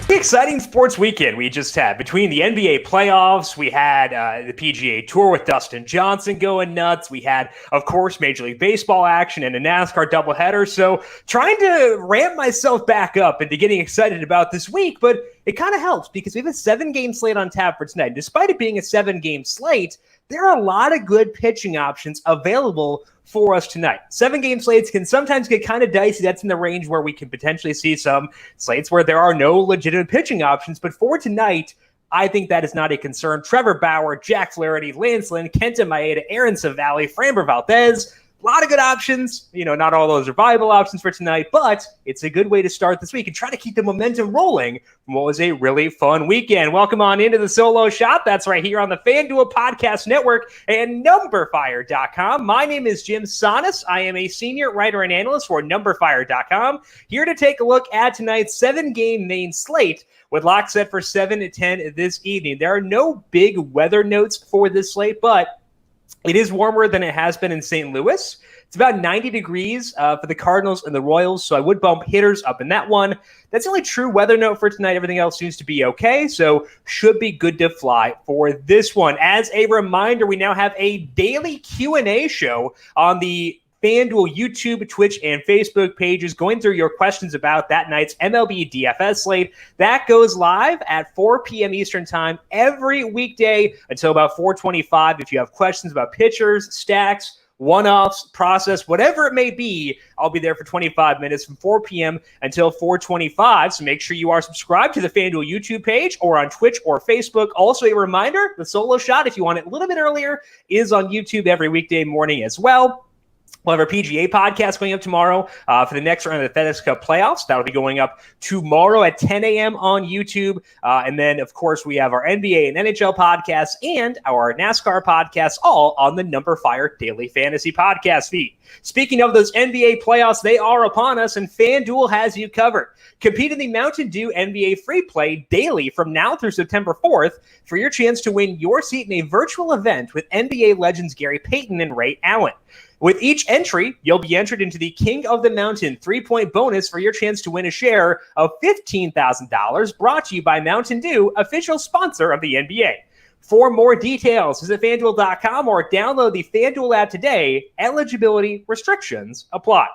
Exciting sports weekend we just had. Between the NBA playoffs, we had the PGA Tour with Dustin Johnson going nuts. We had, of course, Major League Baseball action and a NASCAR doubleheader. So trying to ramp myself back up into getting excited about this week, but it kind of helps because we have a 7-game slate on tap for tonight. Despite it being a 7-game slate, there are a lot of good pitching options available for us tonight. 7-game slates can sometimes get kind of dicey. That's in the range where we can potentially see some slates where there are no legitimate pitching options. But for tonight, I think that is not a concern. Trevor Bauer, Jack Flaherty, Lance Lynn, Kenta Maeda, Aaron Savali, Framber Valdez. A lot of good options. Not all those are viable options for tonight, but it's a good way to start this week and try to keep the momentum rolling from what was a really fun weekend. Welcome on into the Solo Shop. That's right here on the FanDuel Podcast Network and numberFire.com. My name is Jim Sonis. I am a senior writer and analyst for numberFire.com, here to take a look at tonight's 7-game main slate with lock set for 7 to 10 this evening. There are no big weather notes for this slate, but it is warmer than it has been in St. Louis. It's about 90 degrees for the Cardinals and the Royals, so I would bump hitters up in that one. That's the only true weather note for tonight. Everything else seems to be okay, so should be good to fly for this one. As a reminder, we now have a daily Q&A show on the FanDuel YouTube, Twitch, and Facebook pages, going through your questions about that night's MLB DFS slate. That goes live at 4 p.m. Eastern time every weekday until about 4:25. If you have questions about pitchers, stacks, one-offs, process, whatever it may be, I'll be there for 25 minutes from 4 p.m. until 4:25. So make sure you are subscribed to the FanDuel YouTube page or on Twitch or Facebook. Also, a reminder, the Solo Shot, if you want it a little bit earlier, is on YouTube every weekday morning as well. We'll have our PGA podcast going up tomorrow for the next round of the FedEx Cup playoffs. That'll be going up tomorrow at 10 a.m. on YouTube. And then, of course, we have our NBA and NHL podcasts and our NASCAR podcasts, all on the numberFire Daily Fantasy Podcast feed. Speaking of those NBA playoffs, they are upon us, and FanDuel has you covered. Compete in the Mountain Dew NBA Free Play daily from now through September 4th for your chance to win your seat in a virtual event with NBA legends Gary Payton and Ray Allen. With each entry, you'll be entered into the King of the Mountain 3-point bonus for your chance to win a share of $15,000, brought to you by Mountain Dew, official sponsor of the NBA. For more details, visit FanDuel.com or download the FanDuel app today. Eligibility restrictions apply.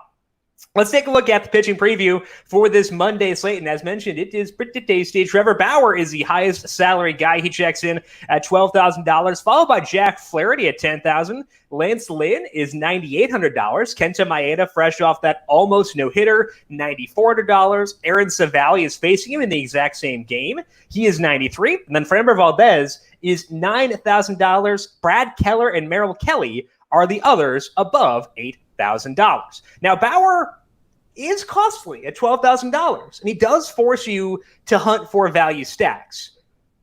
Let's take a look at the pitching preview for this Monday slate. And as mentioned, it is pretty tasty. Trevor Bauer is the highest salary guy. He checks in at $12,000, followed by Jack Flaherty at $10,000. Lance Lynn is $9,800. Kenta Maeda, fresh off that almost no-hitter, $9,400. Aaron Savali is facing him in the exact same game. He is $93,000. And then Framber Valdez is $9,000. Brad Keller and Merrill Kelly are the others above $8,000. Now, Bauer is costly at $12,000, and he does force you to hunt for value stacks.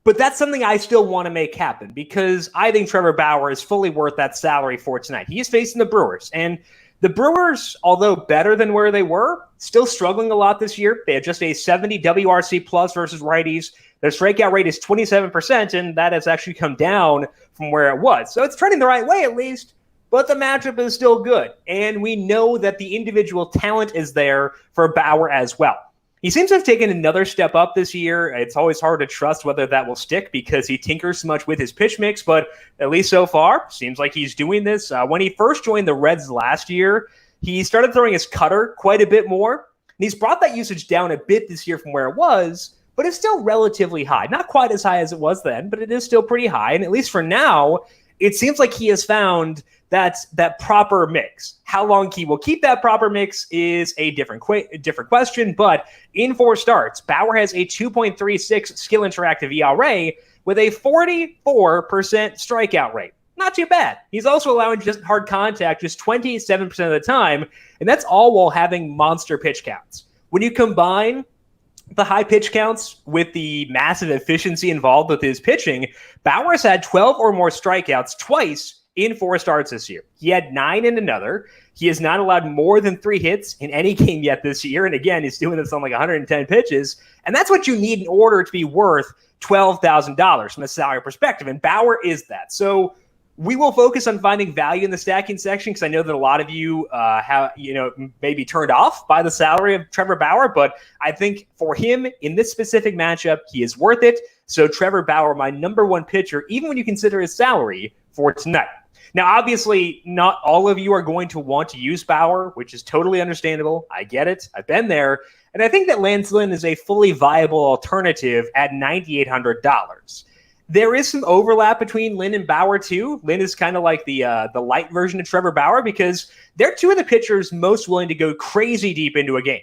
But that's something I still want to make happen because I think Trevor Bauer is fully worth that salary for tonight. He is facing the Brewers, and the Brewers, although better than where they were, still struggling a lot this year. They have just a 70 WRC plus versus righties. Their strikeout rate is 27%, and that has actually come down from where it was. So it's trending the right way at least. But the matchup is still good, and we know that the individual talent is there for Bauer as well. He seems to have taken another step up this year. It's always hard to trust whether that will stick because he tinkers so much with his pitch mix, but at least so far, seems like he's doing this. When he first joined the Reds last year, he started throwing his cutter quite a bit more, and he's brought that usage down a bit this year from where it was, but it's still relatively high. Not quite as high as it was then, but it is still pretty high, and at least for now, it seems like he has found that proper mix. How long he will keep that proper mix is a different question, but in 4 starts, Bauer has a 2.36 skill interactive ERA with a 44% strikeout rate. Not too bad. He's also allowing just hard contact just 27% of the time, and that's all while having monster pitch counts. When you combine the high pitch counts with the massive efficiency involved with his pitching, Bauer has had 12 or more strikeouts twice in 4 starts this year. He had 9 in another. He has not allowed more than 3 hits in any game yet this year. And again, he's doing this on like 110 pitches. And that's what you need in order to be worth $12,000 from a salary perspective. And Bauer is that. So We will focus on finding value in the stacking section because I know that a lot of you have, maybe turned off by the salary of Trevor Bauer, but I think for him in this specific matchup, he is worth it. So Trevor Bauer, my number one pitcher, even when you consider his salary for tonight. Now, obviously, not all of you are going to want to use Bauer, which is totally understandable. I get it. I've been there. And I think that Lance Lynn is a fully viable alternative at $9,800. There is some overlap between Lynn and Bauer, too. Lynn is kind of like the light version of Trevor Bauer because they're two of the pitchers most willing to go crazy deep into a game.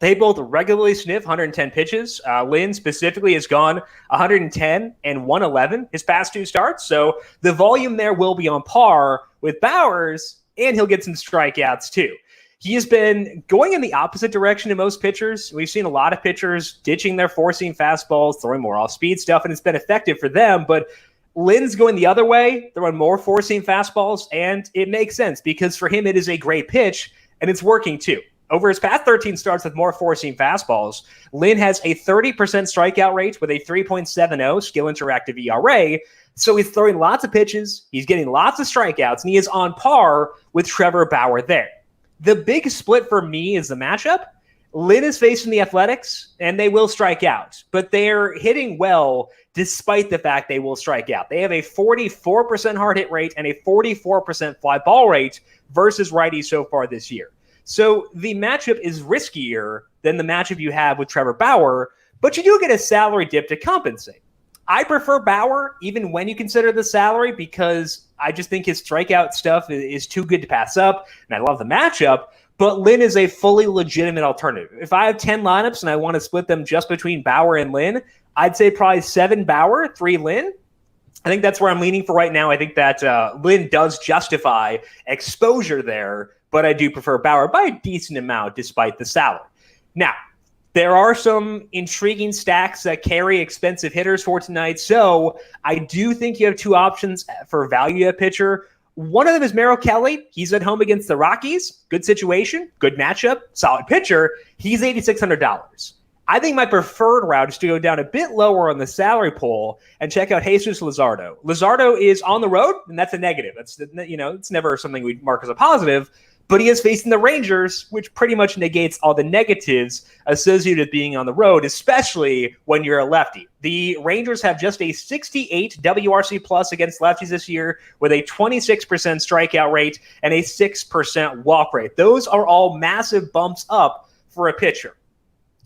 They both regularly sniff 110 pitches. Lynn specifically has gone 110 and 111 his past two starts. So the volume there will be on par with Bauer's, and he'll get some strikeouts, too. He has been going in the opposite direction to most pitchers. We've seen a lot of pitchers ditching their four-seam fastballs, throwing more off-speed stuff, and it's been effective for them. But Lynn's going the other way, throwing more four-seam fastballs, and it makes sense because for him it is a great pitch, and it's working too. Over his past 13 starts with more four-seam fastballs, Lynn has a 30% strikeout rate with a 3.70 skill interactive ERA. So he's throwing lots of pitches, he's getting lots of strikeouts, and he is on par with Trevor Bauer there. The big split for me is the matchup. Lynn is facing the Athletics, and they will strike out, but they're hitting well despite the fact they will strike out. They have a 44% hard hit rate and a 44% fly ball rate versus righties so far this year. So the matchup is riskier than the matchup you have with Trevor Bauer, but you do get a salary dip to compensate. I prefer Bauer even when you consider the salary because I just think his strikeout stuff is too good to pass up, and I love the matchup, but Lynn is a fully legitimate alternative. If I have 10 lineups and I want to split them just between Bauer and Lynn, I'd say probably 7 Bauer, 3 Lynn. I think that's where I'm leaning for right now. I think that Lynn does justify exposure there, but I do prefer Bauer by a decent amount despite the salary. Now, there are some intriguing stacks that carry expensive hitters for tonight, so I do think you have two options for value at pitcher. One of them is Merrill Kelly. He's at home against the Rockies. Good situation, good matchup, solid pitcher. He's $8,600. I think my preferred route is to go down a bit lower on the salary pool and check out Jesus Luzardo. Luzardo is on the road, and that's a negative. That's, it's never something we mark as a positive, but he is facing the Rangers, which pretty much negates all the negatives associated with being on the road, especially when you're a lefty. The Rangers have just a 68 WRC plus against lefties this year with a 26% strikeout rate and a 6% walk rate. Those are all massive bumps up for a pitcher.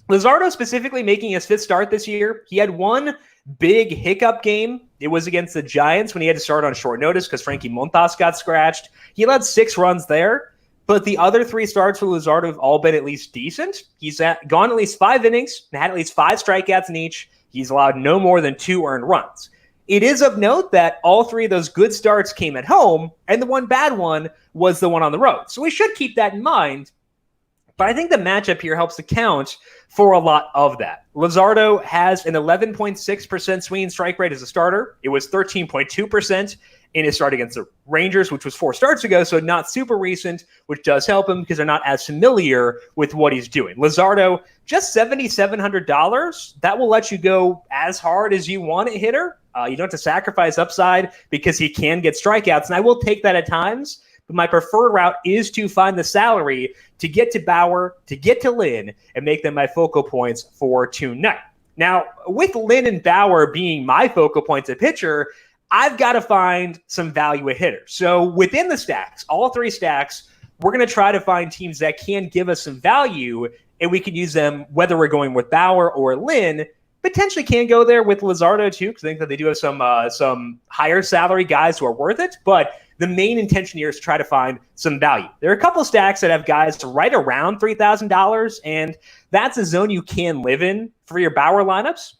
Luzardo specifically making his 5th start this year. He had one big hiccup game. It was against the Giants when he had to start on short notice because Frankie Montas got scratched. He allowed 6 runs there. But the other 3 starts for Luzardo have all been at least decent. He's gone at least 5 innings and had at least 5 strikeouts in each. He's allowed no more than 2 earned runs. It is of note that all 3 of those good starts came at home, and the one bad one was the one on the road. So we should keep that in mind. But I think the matchup here helps account for a lot of that. Luzardo has an 11.6% swinging strike rate as a starter. It was 13.2% in his start against the Rangers, which was 4 starts ago, so not super recent, which does help him because they're not as familiar with what he's doing. Luzardo, just $7,700. That will let you go as hard as you want a hitter. You don't have to sacrifice upside because he can get strikeouts, and I will take that at times. But my preferred route is to find the salary to get to Bauer, to get to Lynn, and make them my focal points for tonight. Now, with Lynn and Bauer being my focal points at pitcher, I've got to find some value at hitter. So within the stacks, all 3 stacks, we're going to try to find teams that can give us some value, and we can use them whether we're going with Bauer or Lynn. Potentially can go there with Luzardo too, because I think that they do have some higher salary guys who are worth it. But the main intention here is to try to find some value. There are a couple stacks that have guys right around $3,000, and that's a zone you can live in for your Bauer lineups.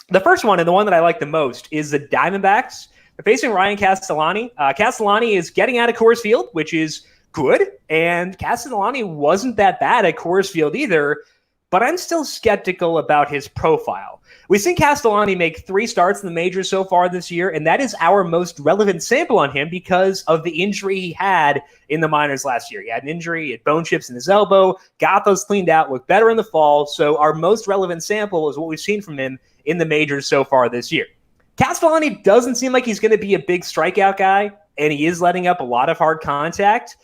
The first one, and the one that I like the most, is the Diamondbacks. They're facing Ryan Castellani. Castellani is getting out of Coors Field, which is good, and Castellani wasn't that bad at Coors Field either, but I'm still skeptical about his profile. We've seen Castellani make 3 starts in the majors so far this year, and that is our most relevant sample on him because of the injury he had in the minors last year. He had an injury, he had bone chips in his elbow, got those cleaned out, looked better in the fall, so our most relevant sample is what we've seen from him in the majors so far this year. Castellani doesn't seem like he's going to be a big strikeout guy, and he is letting up a lot of hard contact.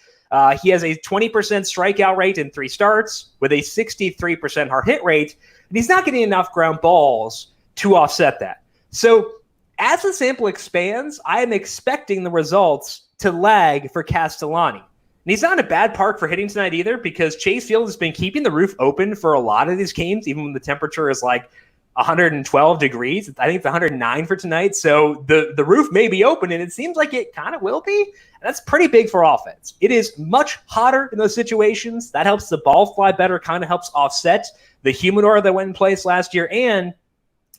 He has a 20% strikeout rate in 3 starts with a 63% hard hit rate, and he's not getting enough ground balls to offset that. So as the sample expands, I am expecting the results to lag for Castellani. And he's not in a bad park for hitting tonight either, because Chase Field has been keeping the roof open for a lot of these games, even when the temperature is like 112 degrees. I think it's 109 for tonight. So the roof may be open, and it seems like it kind of will be. And that's pretty big for offense. It is much hotter in those situations. That helps the ball fly better, kind of helps offset the humidor that went in place last year. And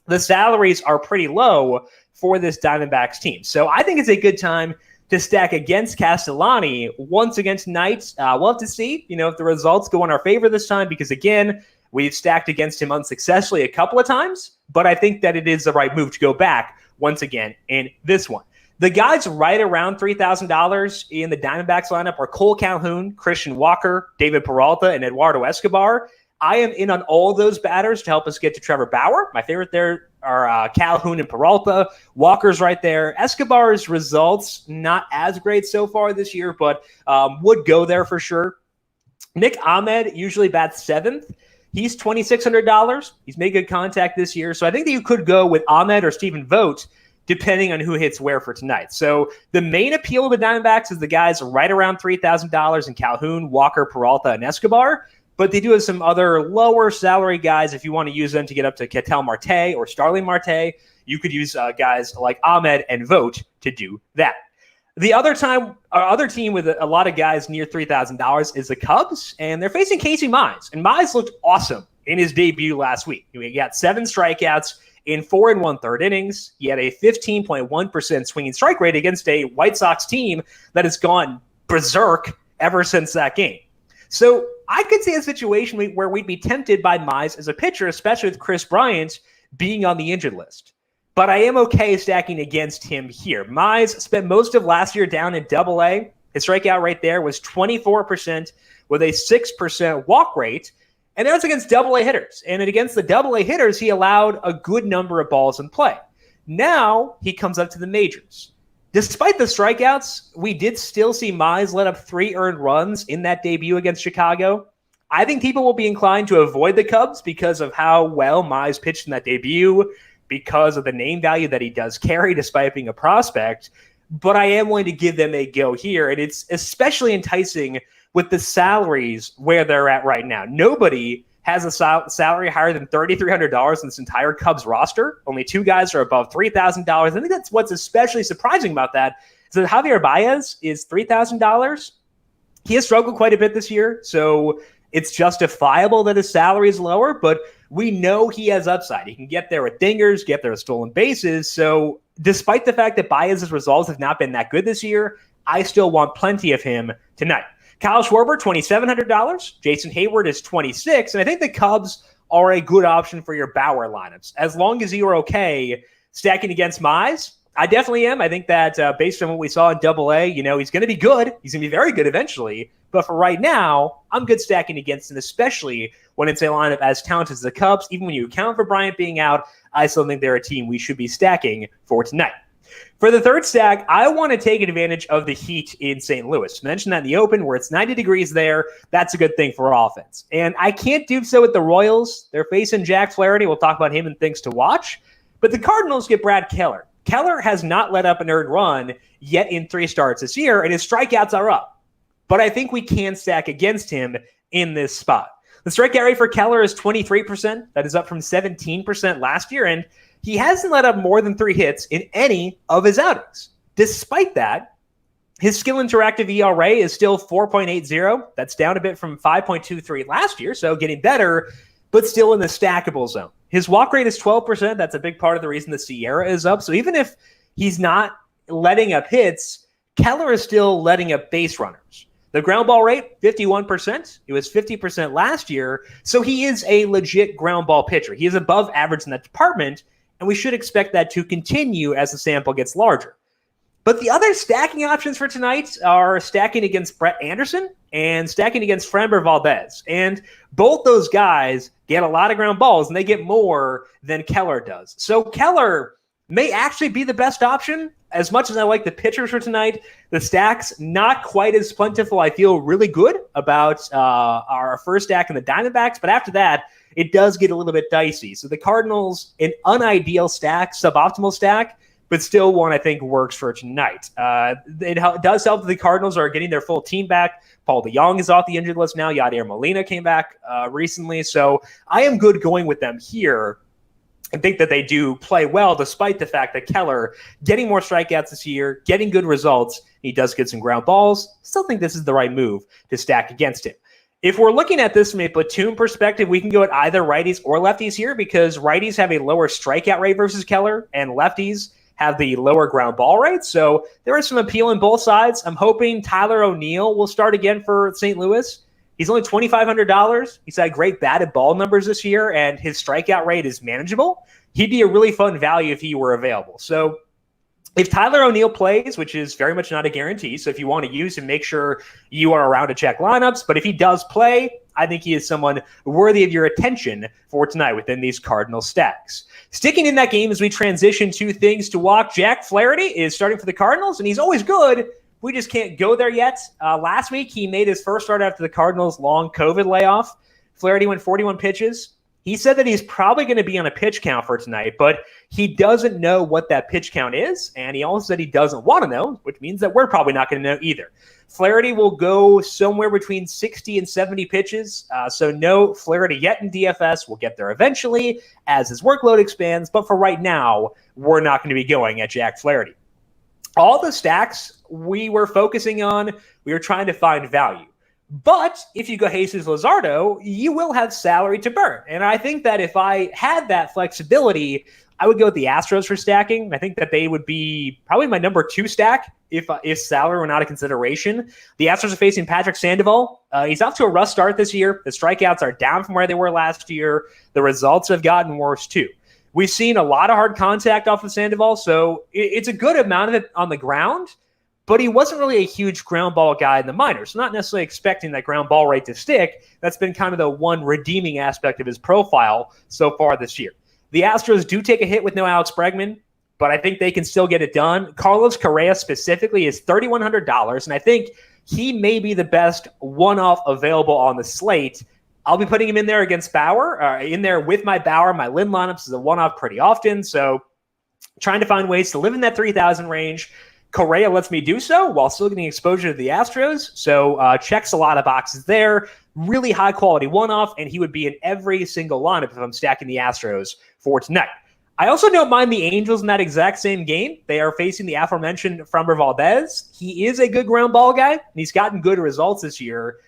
the salaries are pretty low for this Diamondbacks team. So I think it's a good time to stack against Castellani once again tonight. We'll have to see, if the results go in our favor this time, because again, we've stacked against him unsuccessfully a couple of times, but I think that it is the right move to go back once again in this one. The guys right around $3,000 in the Diamondbacks lineup are Cole Calhoun, Christian Walker, David Peralta, and Eduardo Escobar. I am in on all those batters to help us get to Trevor Bauer. My favorite there are Calhoun and Peralta. Walker's right there. Escobar's results, not as great so far this year, but would go there for sure. Nick Ahmed usually bats 7th. He's $2,600. He's made good contact this year. So I think that you could go with Ahmed or Stephen Vogt, depending on who hits where for tonight. So the main appeal of the Diamondbacks is the guys right around $3,000 in Calhoun, Walker, Peralta, and Escobar. But they do have some other lower salary guys. If you want to use them to get up to Ketel Marte or Starling Marte, you could use guys like Ahmed and Vogt to do that. The other team with a lot of guys near $3,000 is the Cubs, and they're facing Casey Mize. And Mize looked awesome in his debut last week. He got 7 strikeouts in 4 1/3 innings. He had a 15.1% swinging strike rate against a White Sox team that has gone berserk ever since that game. So I could see a situation where we'd be tempted by Mize as a pitcher, especially with Chris Bryant being on the injured list. But I am okay stacking against him here. Mize spent most of last year down in Double-A. His strikeout rate there was 24% with a 6% walk rate. And that was against Double-A hitters. And against the Double-A hitters, he allowed a good number of balls in play. Now he comes up to the majors. Despite the strikeouts, we did still see Mize let up 3 earned runs in that debut against Chicago. I think people will be inclined to avoid the Cubs because of how well Mize pitched in that debut, because of the name value that he does carry despite being a prospect. But I am willing to give them a go here, and it's especially enticing with the salaries where they're at right now. Nobody has a salary higher than $3,300 in this entire Cubs roster. Only 2 guys are above $3,000. I think that's what's especially surprising about that, is that Javier Baez is $3,000. He has struggled quite a bit this year, so it's justifiable that his salary is lower, but we know he has upside. He can get there with dingers, get there with stolen bases. So despite the fact that Baez's results have not been that good this year, I still want plenty of him tonight. Kyle Schwarber, $2,700. Jason Hayward is $26,000. And I think the Cubs are a good option for your Bauer lineups. As long as you are okay stacking against Mize, I definitely am. I think that based on what we saw in Double-A, he's going to be good. He's going to be very good eventually. But for right now, I'm good stacking against him, especially when it's a lineup as talented as the Cubs. Even when you account for Bryant being out, I still think they're a team we should be stacking for tonight. For the third stack, I want to take advantage of the heat in St. Louis. I mentioned that in the open, where it's 90 degrees there. That's a good thing for offense. And I can't do so with the Royals. They're facing Jack Flaherty. We'll talk about him and things to watch. But the Cardinals get Brad Keller. Keller has not let up an earned run yet in 3 starts this year, and his strikeouts are up. But I think we can stack against him in this spot. The strikeout rate for Keller is 23%. That is up from 17% last year, and he hasn't let up more than 3 hits in any of his outings. Despite that, his skill interactive ERA is still 4.80. That's down a bit from 5.23 last year, so getting better, but still in the stackable zone. His walk rate is 12%. That's a big part of the reason the Sierra is up. So even if he's not letting up hits, Keller is still letting up base runners. The ground ball rate, 51%. It was 50% last year. So he is a legit ground ball pitcher. He is above average in that department, and we should expect that to continue as the sample gets larger. But the other stacking options for tonight are stacking against Brett Anderson and stacking against Framber Valdez. And both those guys get a lot of ground balls, and they get more than Keller does. So Keller may actually be the best option. As much as I like the pitchers for tonight, the stacks not quite as plentiful. I feel really good about our first stack in the Diamondbacks, but after that, it does get a little bit dicey. So the Cardinals, an unideal stack, suboptimal stack, but still one I think works for tonight. It does help that the Cardinals are getting their full team back. Paul DeJong is off the injured list now. Yadier Molina came back recently. So I am good going with them here. I think that they do play well, despite the fact that Keller getting more strikeouts this year, getting good results. He does get some ground balls. Still think this is the right move to stack against him. If we're looking at this from a platoon perspective, we can go at either righties or lefties here because righties have a lower strikeout rate versus Keller, and lefties have the lower ground ball rate. So there is some appeal in both sides. I'm hoping Tyler O'Neill will start again for St. Louis. He's only $2,500. He's had great batted ball numbers this year, and his strikeout rate is manageable. He'd be a really fun value if he were available. So if Tyler O'Neill plays, which is very much not a guarantee, so if you want to use him, make sure you are around to check lineups. But if he does play, I think he is someone worthy of your attention for tonight within these Cardinal stacks. Sticking in that game as we transition to things to watch, Jack Flaherty is starting for the Cardinals, and he's always good. We just can't go there yet. Last week, he made his first start after the Cardinals' long COVID layoff. Flaherty went 41 pitches. He said that he's probably going to be on a pitch count for tonight, but he doesn't know what that pitch count is, and he also said he doesn't want to know, which means that we're probably not going to know either. Flaherty will go somewhere between 60 and 70 pitches, so no Flaherty yet in DFS. We'll get there eventually as his workload expands, but for right now, we're not going to be going at Jack Flaherty. All the stacks we were focusing on, we were trying to find value. But if you go Jesus Luzardo, you will have salary to burn. And I think that if I had that flexibility, I would go with the Astros for stacking. I think that they would be probably my number 2 stack if salary were not a consideration. The Astros are facing Patrick Sandoval. He's off to a rough start this year. The strikeouts are down from where they were last year. The results have gotten worse too. We've seen a lot of hard contact off of Sandoval, so it's a good amount of it on the ground, but he wasn't really a huge ground ball guy in the minors. So not necessarily expecting that ground ball rate to stick. That's been kind of the one redeeming aspect of his profile so far this year. The Astros do take a hit with no Alex Bregman, but I think they can still get it done. Carlos Correa specifically is $3,100, and I think he may be the best one-off available on the slate. I'll be putting him in there against Bauer, in there with my Bauer. My Lynn lineups is a one-off pretty often, so trying to find ways to live in that 3,000 range. Correa lets me do so while still getting exposure to the Astros, so checks a lot of boxes there. Really high-quality one-off, and he would be in every single lineup if I'm stacking the Astros for tonight. I also don't mind the Angels in that exact same game. They are facing the aforementioned Framber Valdez. He is a good ground ball guy, and he's gotten good results this year,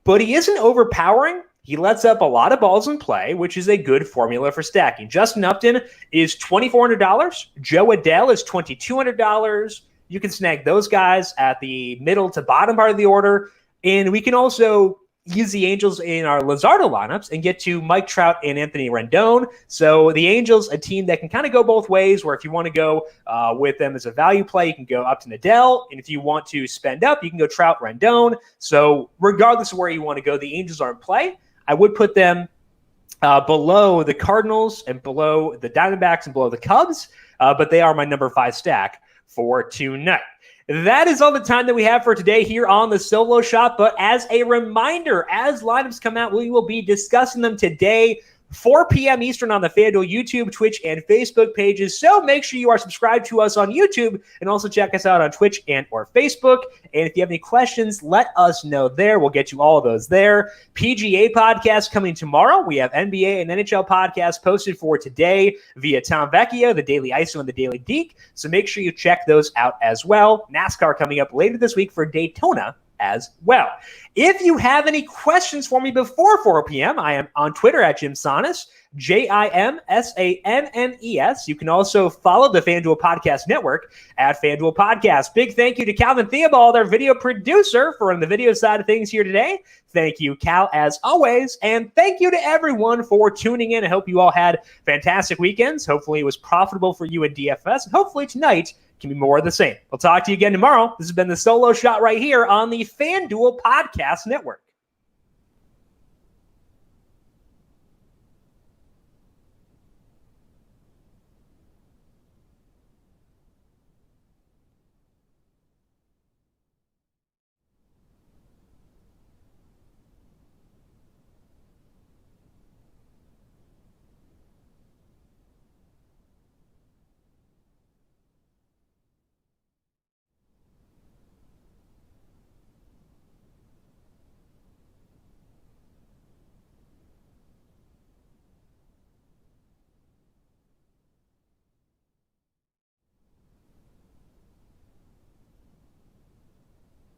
but he isn't overpowering. He lets up a lot of balls in play, which is a good formula for stacking. Justin Upton is $2,400. Joe Adele is $2,200. You can snag those guys at the middle to bottom part of the order. And we can also use the Angels in our Luzardo lineups and get to Mike Trout and Anthony Rendon. So the Angels, a team that can kind of go both ways, where if you want to go with them as a value play, you can go up to Adele. And if you want to spend up, you can go Trout, Rendon. So regardless of where you want to go, the Angels are in play. I would put them below the Cardinals and below the Diamondbacks and below the Cubs, but they are my number 5 stack for tonight. That is all the time that we have for today here on the Solo Shot, but as a reminder, as lineups come out, we will be discussing them today, 4 p.m. Eastern on the FanDuel YouTube, Twitch, and Facebook pages. So make sure you are subscribed to us on YouTube and also check us out on Twitch and or Facebook. And if you have any questions, let us know there. We'll get you all of those there. PGA podcast coming tomorrow. We have NBA and NHL podcasts posted for today via Tom Vecchio, the Daily ISO, and the Daily Deke. So make sure you check those out as well. NASCAR coming up later this week for Daytona as well. If you have any questions for me before 4 p.m., I am on Twitter at Jim Sannes, JimSannes. You can also follow the FanDuel Podcast Network at FanDuel Podcast. Big thank you to Calvin Theobald, our video producer, for running the video side of things here today. Thank you, Cal, as always. And thank you to everyone for tuning in. I hope you all had fantastic weekends. Hopefully it was profitable for you in DFS. And hopefully tonight can be more of the same. We'll talk to you again tomorrow. This has been the Solo Shot right here on the FanDuel Podcast Network.